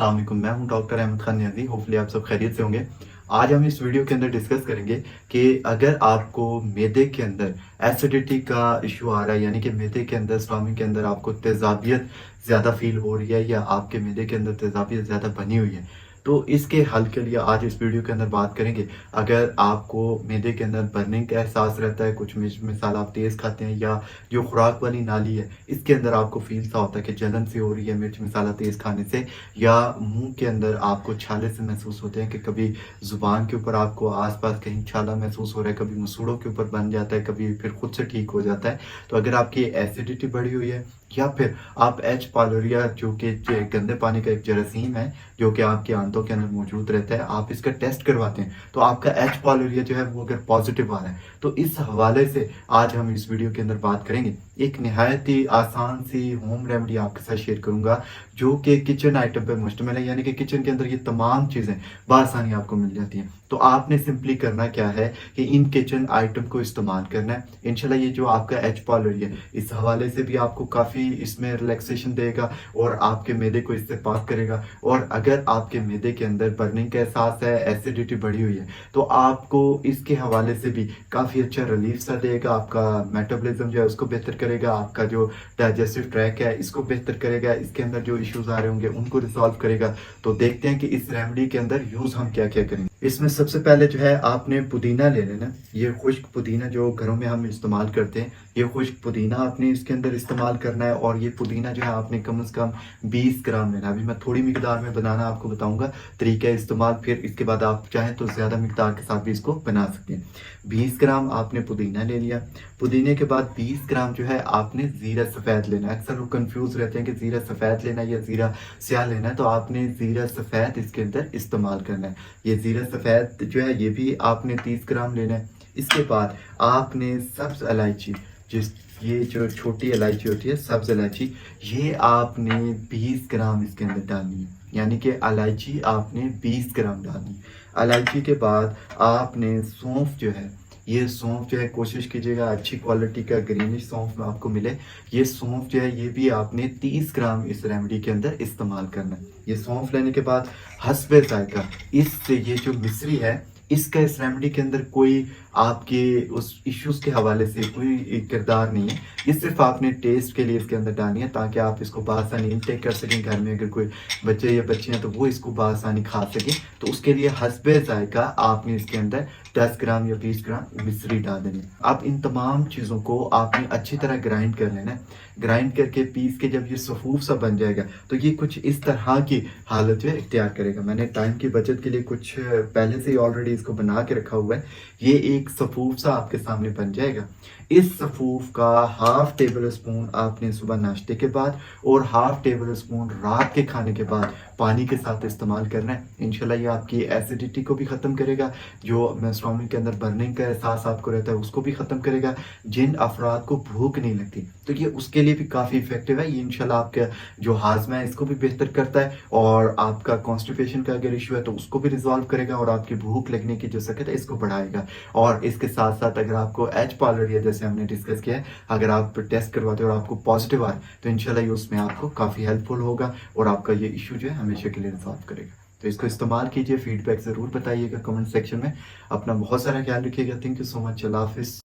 अस्सलाम वालेकुम, मैं हूं डॉक्टर अहमद खान नियाज़ी। होपफुली आप सब खैरियत से होंगे। आज हम इस वीडियो के अंदर डिस्कस करेंगे कि अगर आपको मैदे के अंदर एसिडिटी का इशू आ रहा है, यानी कि मैदे के अंदर स्टमक के अंदर आपको तेज़ाबियत ज़्यादा फील हो रही है या आपके मैदे के अंदर तेज़ाबियत ज़्यादा बनी हुई है, तो इसके हल के लिए आज इस वीडियो के अंदर बात करेंगे। अगर आपको मैदे के अंदर बर्निंग का एहसास रहता है, कुछ मिसाल आप तेज़ खाते हैं या जो खुराक वाली नाली है इसके अंदर आपको फील सा होता है कि जलन सी हो रही है मिर्च मसाला तेज़ खाने से, या मुंह के अंदर आपको छाले से महसूस होते हैं कि कभी ज़ुबान के ऊपर आपको आसपास कहीं छाला महसूस हो रहा है, कभी मसूड़ों के ऊपर बन जाता है, कभी फिर खुद से ठीक हो जाता है। तो अगर आपकी एसिडिटी बढ़ी हुई है या फिर आप एच पायलोरिया जो कि गंदे पानी का एक जरासीम है जो कि आपके आंतों के अंदर मौजूद रहता है, आप इसका टेस्ट करवाते हैं तो आपका एच पायलोरिया जो है वो अगर पॉजिटिव आ रहा है, तो इस हवाले से आज हम इस वीडियो के अंदर बात करेंगे। एक निहायत ही आसान सी होम रेमेडी आपके साथ शेयर करूंगा जो कि किचन आइटम पे मुश्तमिल है, यानी कि किचन के अंदर ये तमाम चीज़ें बआसानी आपको मिल जाती हैं। तो आपने सिंपली करना क्या है कि इन किचन आइटम को इस्तेमाल करना है। इंशाल्लाह ये जो आपका एच पायलोरिया है इस हवाले से भी आपको काफ़ी इसमें रिलैक्सेशन देगा और आपके मैदे को इससे पाक करेगा। और अगर आपके मैदे के अंदर बर्निंग का एहसास है, एसिडिटी बढ़ी हुई है, तो आपको इसके हवाले से भी काफ़ी अच्छा रिलीफ सा देगा। आपका मेटाबॉलिज्म जो है उसको बेहतर करेगा, आपका जो डाइजेस्टिव ट्रैक है इसको बेहतर करेगा, इसके अंदर जो इश्यूज आ रहे होंगे उनको रिजॉल्व करेगा। तो देखते हैं कि इस रेमेडी के अंदर यूज़ हम क्या क्या करेंगे। इसमें सबसे पहले जो है आपने पुदीना ले लेना। ये खुश्क पुदीना जो घरों में हम इस्तेमाल करते हैं, ये खुश्क पुदीना आपने इसके अंदर इस्तेमाल करना है। और ये पुदीना जो है आपने कम से कम 20 ग्राम लेना है। अभी मैं थोड़ी मिकदार में बनाना आपको बताऊंगा तरीका इस्तेमाल, फिर इसके बाद आप चाहें तो ज़्यादा मिकदार के साथ भी इसको बना सकते हैं। 20 ग्राम आपने पुदीना ले लिया। पुदीने के बाद 20 ग्राम जो है आपने ज़ीरा सफ़ेद लेना है। अक्सर लोग कंफ्यूज रहते हैं कि ज़ीरा सफ़ेद लेना है या ज़ीरा स्याह लेना है, तो आपने ज़ीरा सफ़ेद इसके अंदर इस्तेमाल करना है। ये ज़ीरा सफ़ेद जो है ये भी आपने 30 ग्राम लेना है। इसके बाद आपने सब्ज़ इलायची, जिस ये जो छोटी इलायची होती है सब्ज़ इलायची, ये आपने 20 ग्राम इसके अंदर डालनी है, यानी कि इलायची आपने 20 ग्राम डालनी है। इलायची के बाद आपने सौंफ जो है, ये सौंफ जो है कोशिश कीजिएगा अच्छी क्वालिटी का ग्रीनिश सौंफ आपको मिले। ये सौंफ जो है ये भी आपने 30 ग्राम इस रेमेडी के अंदर इस्तेमाल करना है। ये सौंफ लेने के बाद हस्बे जायका, इससे ये जो मिश्री है इसका इस रेमेडी के अंदर कोई आपके उस इश्यूज के हवाले से कोई किरदार नहीं है। ये सिर्फ आपने टेस्ट के लिए इसके अंदर डालनी है ताकि आप इसको बआसानी इनटेक कर सकें। घर में अगर कोई बच्चे या बच्चियां तो वो इसको बआसानी खा सकें, तो उसके लिए हस्बे जायका आपने इसके अंदर 10 ग्राम या 20 ग्राम मिश्री डाल देनी। अब इन तमाम चीज़ों को आपने अच्छी तरह ग्राइंड कर लेना है। ग्राइंड करके पीस के जब ये सफूफ सा बन जाएगा तो ये कुछ इस तरह की हालत जो है इख्तियार करेगा। मैंने टाइम की बचत के लिए कुछ पहले से ही ऑलरेडी इसको बना के रखा हुआ है। ये एक सफूफ सा आपके सामने बन जाएगा। इस सफूफ का हाफ टेबल स्पून आपने सुबह नाश्ते के बाद और हाफ टेबल स्पून रात के खाने के बाद पानी के साथ इस्तेमाल करना है। इंशाल्लाह ये आपकी एसिडिटी को भी ख़त्म करेगा, जो स्टमक के अंदर बर्निंग का एहसास आपको रहता है उसको भी ख़त्म करेगा। जिन अफराद को भूख नहीं लगती तो ये उसके लिए भी काफ़ी इफेक्टिव है। ये इंशाल्लाह आपका जो हाजमा है इसको भी बेहतर करता है, और आपका कॉन्स्टिपेशन का अगर इशू है तो उसको भी रिजॉल्व करेगा, और आपकी भूख लगने की जो सकत है इसको बढ़ाएगा। और इसके साथ साथ अगर आपको एच पायलोरिया जैसे हमने डिस्कस किया है, अगर आप टेस्ट करवाते हो और आपको पॉजिटिव आए तो इंशाल्लाह ये उसमें आपको काफ़ी हेल्पफुल होगा और आपका ये इशू जो है हमेशा के लिए रिजॉल्व करेगा। तो इसको इस्तेमाल कीजिए, फीडबैक ज़रूर बताइएगा कमेंट सेक्शन में। अपना बहुत सारा ख्याल रखिएगा। Thank you so much. Allah हाफिज़।